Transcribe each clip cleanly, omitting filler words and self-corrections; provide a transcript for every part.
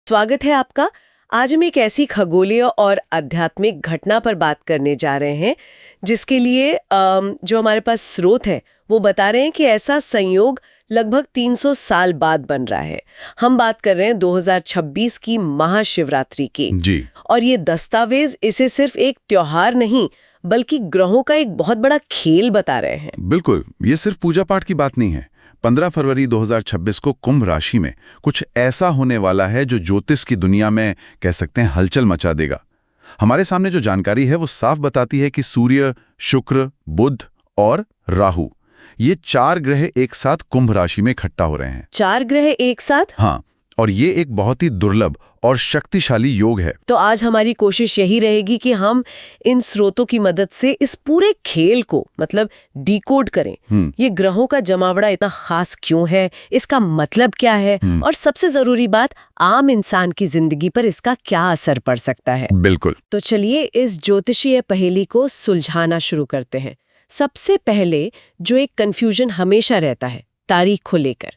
स्वागत है आपका। आज हम एक ऐसी खगोलीय और आध्यात्मिक घटना पर बात करने जा रहे हैं जिसके लिए जो हमारे पास स्रोत है वो बता रहे हैं कि ऐसा संयोग लगभग 300 साल बाद बन रहा है। हम बात कर रहे हैं 2026 की महाशिवरात्रि की जी। और ये दस्तावेज इसे सिर्फ एक त्योहार नहीं बल्कि ग्रहों का एक बहुत बड़ा खेल बता रहे हैं। बिल्कुल, ये सिर्फ पूजा पाठ की बात नहीं है। 15 फरवरी 2026 को कुंभ राशि में कुछ ऐसा होने वाला है जो ज्योतिष की दुनिया में कह सकते हैं हलचल मचा देगा। हमारे सामने जो जानकारी है वो साफ बताती है कि सूर्य, शुक्र, बुध और राहु, ये 4 ग्रह एक साथ कुंभ राशि में इकट्ठा हो रहे हैं। 4 ग्रह एक साथ? हाँ, और ये एक बहुत ही दुर्लभ और शक्तिशाली योग है। तो आज हमारी कोशिश यही रहेगी कि हम इन स्रोतों की मदद से इस पूरे खेल को मतलब डिकोड करें। ये ग्रहों का जमावड़ा इतना खास क्यों है, इसका मतलब क्या है और सबसे जरूरी बात, आम इंसान की जिंदगी पर इसका क्या असर पड़ सकता है। बिल्कुल। तो चलिए इस ज्योतिषीय पहेली को सुलझाना शुरू करते हैं। सबसे पहले जो एक कंफ्यूजन हमेशा रहता है तारीख को लेकर,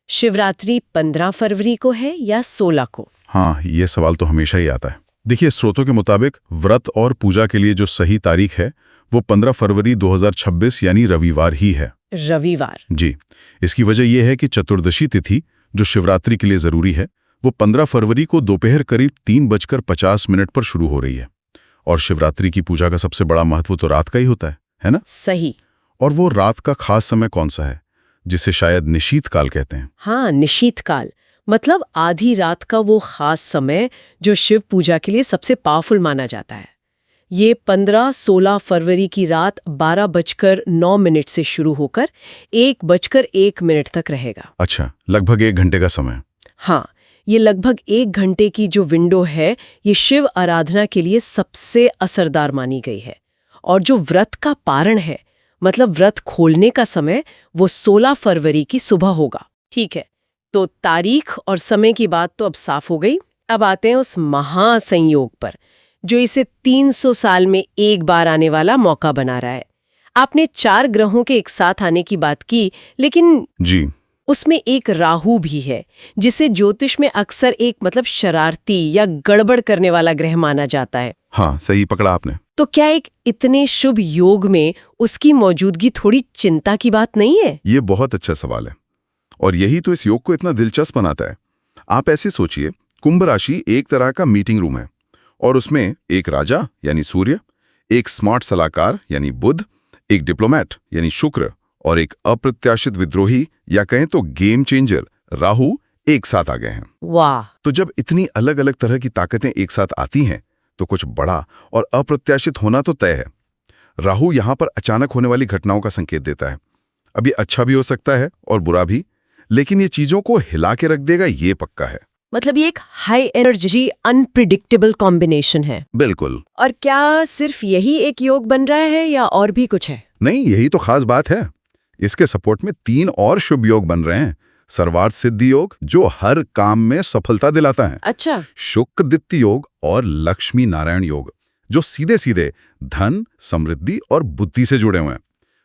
शिवरात्रि 15 फरवरी को है या 16 को? हाँ, ये सवाल तो हमेशा ही आता है। देखिए, स्रोतों के मुताबिक व्रत और पूजा के लिए जो सही तारीख है वो 15 फरवरी 2026 यानी रविवार ही है। रविवार? जी। इसकी वजह यह है कि चतुर्दशी तिथि जो शिवरात्रि के लिए जरूरी है वो 15 फरवरी को दोपहर करीब 3:50 पर शुरू हो रही है। और शिवरात्रि की पूजा का सबसे बड़ा महत्व तो रात का ही होता है ना? सही। और वो रात का खास समय कौन सा है जिसे शायद निशीत काल कहते हैं? हाँ, निशीत काल मतलब आधी रात का वो खास समय जो शिव पूजा के लिए सबसे पावरफुल माना जाता है। ये 15-16 फरवरी की रात 12:09 से शुरू होकर 1:01 तक रहेगा। अच्छा, लगभग 1 घंटे का समय। हाँ, ये लगभग 1 घंटे की जो विंडो है ये शिव आराधना के लिए सबसे असरदार मानी गई है। और जो व्रत का पारण है मतलब व्रत खोलने का समय वो 16 फरवरी की सुबह होगा। ठीक है, तो तारीख और समय की बात तो अब साफ हो गई। अब आते हैं उस महासंयोग पर जो इसे 300 साल में एक बार आने वाला मौका बना रहा है। आपने 4 ग्रहों के एक साथ आने की बात की, लेकिन जी, उसमें एक राहु भी है जिसे ज्योतिष में अक्सर एक मतलब शरारती या गड़बड़ करने वाला ग्रह माना जाता है। हाँ, सही पकड़ा आपने। तो क्या एक इतने शुभ योग में उसकी मौजूदगी थोड़ी चिंता की बात नहीं है? ये बहुत अच्छा सवाल है और यही तो इस योग को इतना दिलचस्प बनाता है। आप ऐसे सोचिए, कुंभ राशि एक तरह का मीटिंग रूम है और उसमें एक राजा यानी सूर्य, एक स्मार्ट सलाहकार यानी बुध, एक डिप्लोमैट यानी शुक्र और एक अप्रत्याशित विद्रोही या कहें तो गेम चेंजर राहु एक साथ आ गए हैं। वाह! तो जब इतनी अलग अलग तरह की ताकतें एक साथ आती हैं तो कुछ बड़ा और अप्रत्याशित होना तो तय है। राहु यहां पर अचानक होने वाली घटनाओं का संकेत देता है। अब ये अच्छा भी हो सकता है और बुरा भी, लेकिन ये चीजों को हिला के रख देगा, ये पक्का है। मतलब ये एक हाई एनर्जी अनप्रिडिक्टेबल कॉम्बिनेशन है। बिल्कुल। और क्या सिर्फ यही एक योग बन रहा है या और भी कुछ है? नहीं, यही तो खास बात है। इसके सपोर्ट में 3 और शुभ योग बन रहे हैं। सर्वार्थ सिद्धि योग जो हर काम में सफलता दिलाता है। अच्छा। शुक्रदित्य योग और लक्ष्मी नारायण योग जो सीधे सीधे धन, समृद्धि और बुद्धि से जुड़े हुए हैं।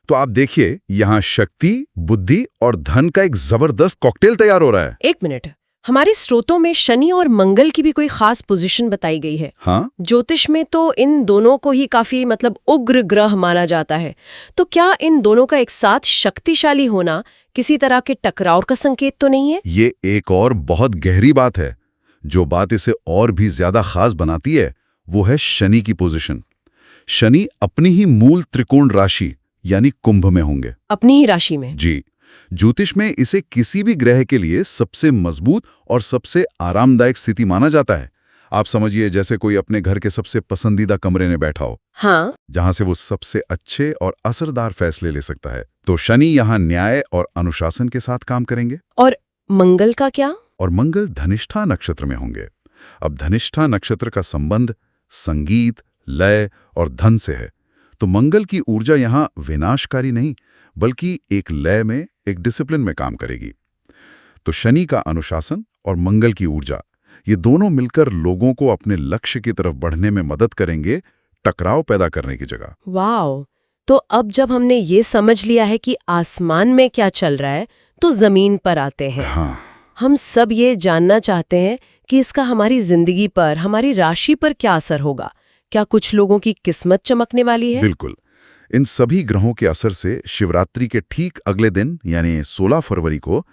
तो आप देखिए, यहाँ शक्ति, बुद्धि और धन का एक जबरदस्त कॉकटेल तैयार हो रहा है। एक मिनट, हमारे स्रोतों में शनि और मंगल की भी कोई खास पोजीशन बताई गई है? हाँ, ज्योतिष में तो इन दोनों को ही काफी मतलब उग्र ग्रह माना जाता है। तो क्या इन दोनों का एक साथ शक्तिशाली होना किसी तरह के टकराव का संकेत तो नहीं है? ये एक और बहुत गहरी बात है। जो बात इसे और भी ज्यादा खास बनाती है वो है शनि की पोजीशन। शनि अपनी ही मूल त्रिकोण राशि यानी कुंभ में होंगे। अपनी ही राशि में? जी। ज्योतिष में इसे किसी भी ग्रह के लिए सबसे मजबूत और सबसे आरामदायक स्थिति माना जाता है। आप समझिए जैसे कोई अपने घर के सबसे पसंदीदा कमरे में बैठा हो। हाँ। जहां से वो सबसे अच्छे और असरदार फैसले ले सकता है। तो शनि यहाँ न्याय और अनुशासन के साथ काम करेंगे। और मंगल का क्या? और मंगल धनिष्ठा नक्षत्र में होंगे। अब धनिष्ठा नक्षत्र का संबंध संगीत, लय और धन से है। तो मंगल की ऊर्जा यहाँ विनाशकारी नहीं बल्कि एक लय में, एक डिसिप्लिन में काम करेगी। तो शनि का अनुशासन और मंगल की ऊर्जा, ये दोनों मिलकर लोगों को अपने लक्ष्य की तरफ बढ़ने में मदद करेंगे, टकराव पैदा करने की जगह। वाह! तो अब जब हमने ये समझ लिया है कि आसमान में क्या चल रहा है तो जमीन पर आते हैं। हाँ। हम सब ये जानना चाहते हैं कि इसका हमारी जिंदगी पर, हमारी राशि पर क्या असर होगा। क्या कुछ लोगों की किस्मत चमकने वाली है? बिल्कुल। इन सभी ग्रहों के असर से शिवरात्रि के ठीक अगले दिन यानी 16 फरवरी को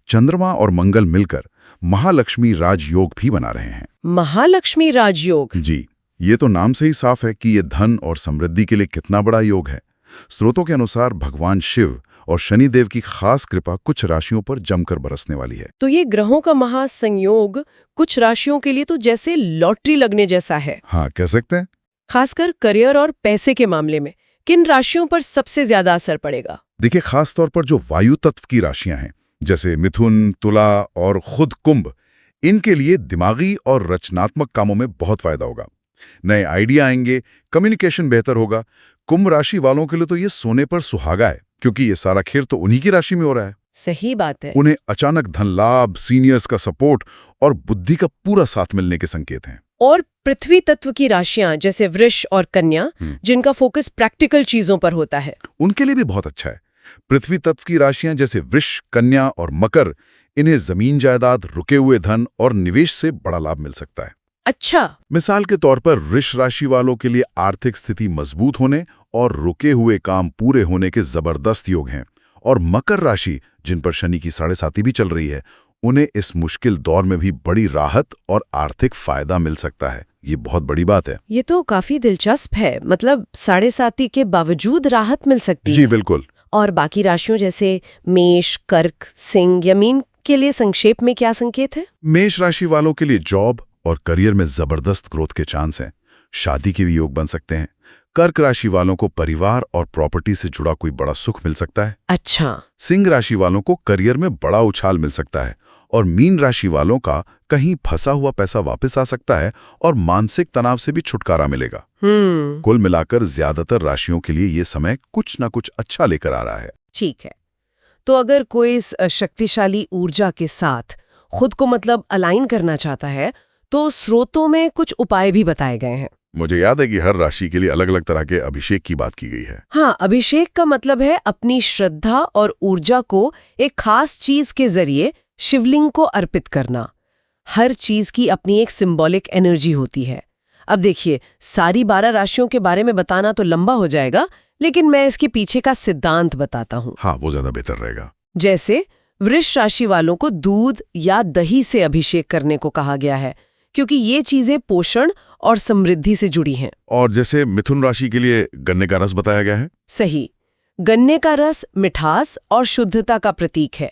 चंद्रमा और मंगल मिलकर महालक्ष्मी राजयोग भी बना रहे हैं। महालक्ष्मी राजयोग? जी, ये तो नाम से ही साफ है कि ये धन और समृद्धि के लिए कितना बड़ा योग है। स्रोतों के अनुसार भगवान शिव और शनिदेव की खास कृपा कुछ राशियों पर जमकर बरसने वाली है। तो ये ग्रहों का महासंयोग कुछ राशियों के लिए तो जैसे लॉटरी लगने जैसा है। हाँ, कह सकते हैं। खासकर करियर और पैसे के मामले में किन राशियों पर सबसे ज्यादा असर पड़ेगा? देखिए, खास तौर पर जो वायु तत्व की राशियां हैं, जैसे मिथुन, तुला और खुद कुंभ, इनके लिए दिमागी और रचनात्मक कामों में बहुत फायदा होगा। नए आइडिया आएंगे, कम्युनिकेशन बेहतर होगा। कुंभ राशि वालों के लिए तो ये सोने पर सुहागा है, क्योंकि ये सारा खेल तो उन्हीं की राशि में हो रहा है। सही बात है। उन्हें अचानक धन लाभ, सीनियर्स का सपोर्ट और बुद्धि का पूरा साथ मिलने के संकेत हैं। और पृथ्वी तत्व की राशियां जैसे वृष और कन्या, जिनका फोकस प्रैक्टिकल चीजों पर होता है, उनके लिए भी बहुत अच्छा है। पृथ्वी तत्व की राशियां जैसे वृष, कन्या और मकर, इन्हें जमीन जायदाद, रुके हुए धन और निवेश से बड़ा लाभ मिल सकता है। अच्छा। मिसाल के तौर पर वृष राशि वालों के लिए आर्थिक स्थिति मजबूत होने और रुके हुए काम पूरे होने के जबरदस्त योग हैं। और मकर राशि, जिन पर शनि की 7.5 भी चल रही है, उन्हें इस मुश्किल दौर में भी बड़ी राहत और आर्थिक फायदा मिल सकता है। ये बहुत बड़ी बात है। ये तो काफी दिलचस्प है। मतलब 7.5 के बावजूद राहत मिल सकती है। जी बिल्कुल। और बाकी राशियों जैसे मेष, कर्क, सिंह या मीन के लिए संक्षेप में क्या संकेत है? मेष राशि वालों के लिए जॉब और करियर में जबरदस्त ग्रोथ के चांस हैं। शादी के भी योग बन सकते हैं। कर्क राशि वालों को परिवार और प्रॉपर्टी से जुड़ा कोई बड़ा सुख मिल सकता है। अच्छा। सिंह राशि वालों को करियर में बड़ा उछाल मिल सकता है। और मीन राशि वालों का कहीं फंसा हुआ पैसा वापस आ सकता है और मानसिक तनाव से भी छुटकारा मिलेगा। कुल मिलाकर ज्यादातर राशियों के लिए ये समय कुछ न कुछ अच्छा लेकर आ रहा है। ठीक है। तो अगर कोई इस शक्तिशाली ऊर्जा के साथ खुद को मतलब अलाइन करना चाहता है, तो स्रोतों में कुछ उपाय भी बताए गए हैं। मुझे याद है कि हर राशि के लिए अलग अलग तरह के अभिषेक की बात की गई है। हाँ, अभिषेक का मतलब है अपनी श्रद्धा और ऊर्जा को एक खास चीज के जरिए शिवलिंग को अर्पित करना। हर चीज की अपनी एक सिंबॉलिक एनर्जी होती है। अब देखिए, सारी 12 राशियों के बारे में बताना तो लंबा हो जाएगा, लेकिन मैं इसके पीछे का सिद्धांत बताता हूँ। हाँ, वो ज्यादा बेहतर रहेगा। जैसे वृष राशि वालों को दूध या दही से अभिषेक करने को कहा गया है, क्योंकि ये चीजें पोषण और समृद्धि से जुड़ी हैं। और जैसे मिथुन राशि के लिए गन्ने का रस बताया गया है। सही। गन्ने का रस मिठास और शुद्धता का प्रतीक है।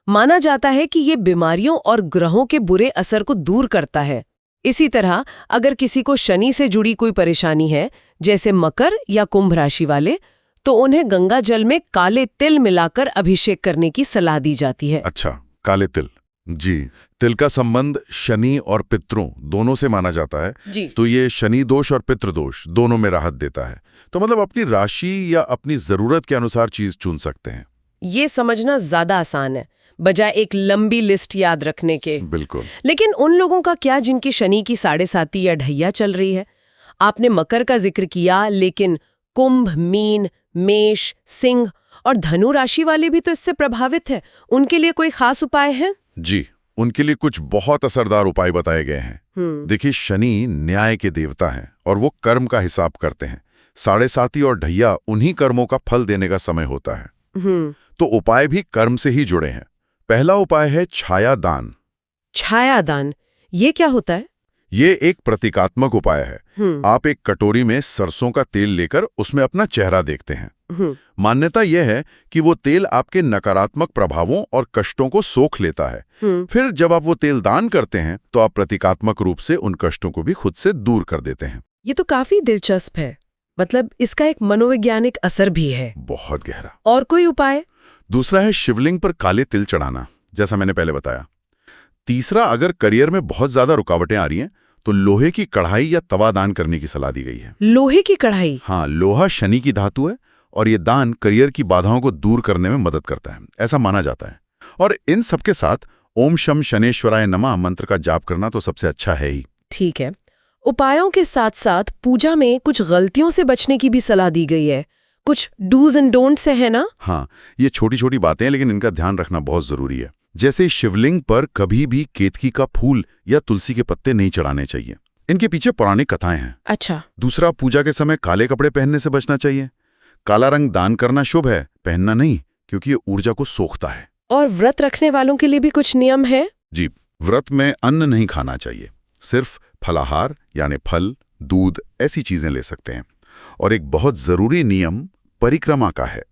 माना जाता है कि ये बीमारियों और ग्रहों के बुरे असर को दूर करता है। इसी तरह अगर किसी को शनि से जुड़ी कोई परेशानी है, जैसे मकर या कुंभ राशि वाले, तो उन्हें गंगा जल में काले तिल मिलाकर अभिषेक करने की सलाह दी जाती है। अच्छा, काले तिल। जी, तिल का संबंध शनि और पितरों दोनों से माना जाता है। जी। तो ये शनि दोष और पितृ दोष दोनों में राहत देता है। तो मतलब अपनी राशि या अपनी जरूरत के अनुसार चीज चुन सकते हैं। ये समझना ज्यादा आसान है, बजाय एक लंबी लिस्ट याद रखने के। बिल्कुल। लेकिन उन लोगों का क्या जिनकी शनि की 7.5 या ढैया चल रही है? आपने मकर का जिक्र किया, लेकिन कुंभ, मीन, मेष, सिंह और धनु राशि वाले भी तो इससे प्रभावित है। उनके लिए कोई खास उपाय है? जी, उनके लिए कुछ बहुत असरदार उपाय बताए गए हैं। देखिए, शनि न्याय के देवता हैं और वो कर्म का हिसाब करते हैं। 7.5 और ढैया उन्हीं कर्मों का फल देने का समय होता है। तो उपाय भी कर्म से ही जुड़े हैं। पहला उपाय है छाया दान। छाया दान, ये क्या होता है? ये एक प्रतीकात्मक उपाय है। आप एक कटोरी में सरसों का तेल लेकर उसमें अपना चेहरा देखते हैं। मान्यता यह है कि वो तेल आपके नकारात्मक प्रभावों और कष्टों को सोख लेता है। फिर जब आप वो तेल दान करते हैं, तो आप प्रतीकात्मक रूप से उन कष्टों को भी खुद से दूर कर देते हैं। ये तो काफी दिलचस्प है। मतलब इसका एक मनोवैज्ञानिक असर भी है। बहुत गहरा। और कोई उपाय? दूसरा है शिवलिंग पर काले तिल चढ़ाना, जैसा मैंने पहले बताया। तीसरा, अगर करियर में बहुत ज्यादा रुकावटें आ रही हैं, तो लोहे की कढ़ाई या तवा दान करने की सलाह दी गई है। लोहे की कढ़ाई? हाँ, लोहा शनि की धातु है और ये दान करियर की बाधाओं को दूर करने में मदद करता है, ऐसा माना जाता है। और इन सबके साथ ओम शम शनेश्वराय नमः मंत्र का जाप करना तो सबसे अच्छा है ही। ठीक है। उपायों के साथ साथ पूजा में कुछ गलतियों से बचने की भी सलाह दी गई है। कुछ डूज एंड डोंट्स है ना? हाँ, ये छोटी छोटी बातें हैं, लेकिन इनका ध्यान रखना बहुत जरूरी है। जैसे शिवलिंग पर कभी भी केतकी का फूल या तुलसी के पत्ते नहीं चढ़ाने चाहिए। इनके पीछे पौराणिक कथाएं हैं। अच्छा। दूसरा, पूजा के समय काले कपड़े पहनने से बचना चाहिए। काला रंग दान करना शुभ है, पहनना नहीं, क्योंकि ये ऊर्जा को सोखता है। और व्रत रखने वालों के लिए भी कुछ नियम है? जी, व्रत में अन्न नहीं खाना चाहिए, सिर्फ फलाहार यानी फल, दूध ऐसी चीजें ले सकते हैं। और एक बहुत जरूरी नियम परिक्रमा का है।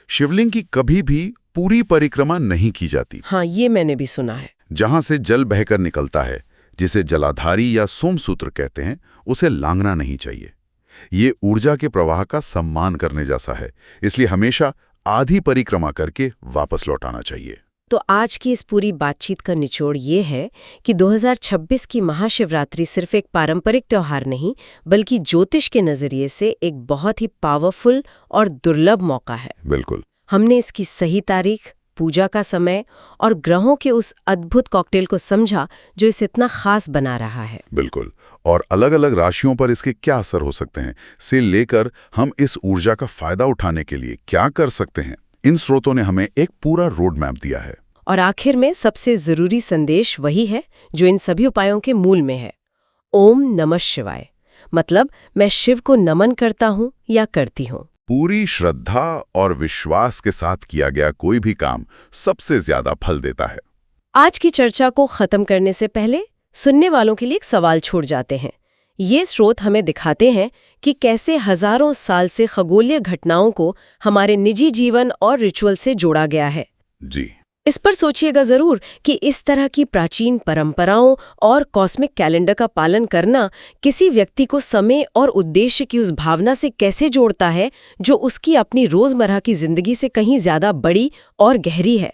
शिवलिंग की कभी भी पूरी परिक्रमा नहीं की जाती। हाँ, ये मैंने भी सुना है। जहां से जल बहकर निकलता है, जिसे जलाधारी या सोमसूत्र कहते हैं, उसे लांघना नहीं चाहिए। ये ऊर्जा के प्रवाह का सम्मान करने जैसा है, इसलिए हमेशा आधी परिक्रमा करके वापस लौटाना चाहिए। तो आज की इस पूरी बातचीत का निचोड़ ये है कि 2026 की महाशिवरात्रि सिर्फ एक पारंपरिक त्योहार नहीं, बल्कि ज्योतिष के नजरिए से एक बहुत ही पावरफुल और दुर्लभ मौका है। बिल्कुल। हमने इसकी सही तारीख, पूजा का समय और ग्रहों के उस अद्भुत कॉकटेल को समझा जो इसे इतना खास बना रहा है। बिल्कुल। और अलग अलग राशियों पर इसके क्या असर हो सकते हैं से लेकर हम इस ऊर्जा का फायदा उठाने के लिए क्या कर सकते हैं, इन स्रोतों ने हमें एक पूरा रोड मैप दिया है। और आखिर में सबसे जरूरी संदेश वही है जो इन सभी उपायों के मूल में है। ओम नमः शिवाय, मतलब मैं शिव को नमन करता हूँ या करती हूँ। पूरी श्रद्धा और विश्वास के साथ किया गया कोई भी काम सबसे ज्यादा फल देता है। आज की चर्चा को खत्म करने से पहले सुनने वालों के लिए एक सवाल छोड़ जाते हैं। ये स्रोत हमें दिखाते हैं कि कैसे हजारों साल से खगोलीय घटनाओं को हमारे निजी जीवन और रिचुअल से जोड़ा गया है। जी। इस पर सोचिएगा जरूर कि इस तरह की प्राचीन परंपराओं और कॉस्मिक कैलेंडर का पालन करना किसी व्यक्ति को समय और उद्देश्य की उस भावना से कैसे जोड़ता है जो उसकी अपनी रोजमर्रा की जिंदगी से कहीं ज्यादा बड़ी और गहरी है।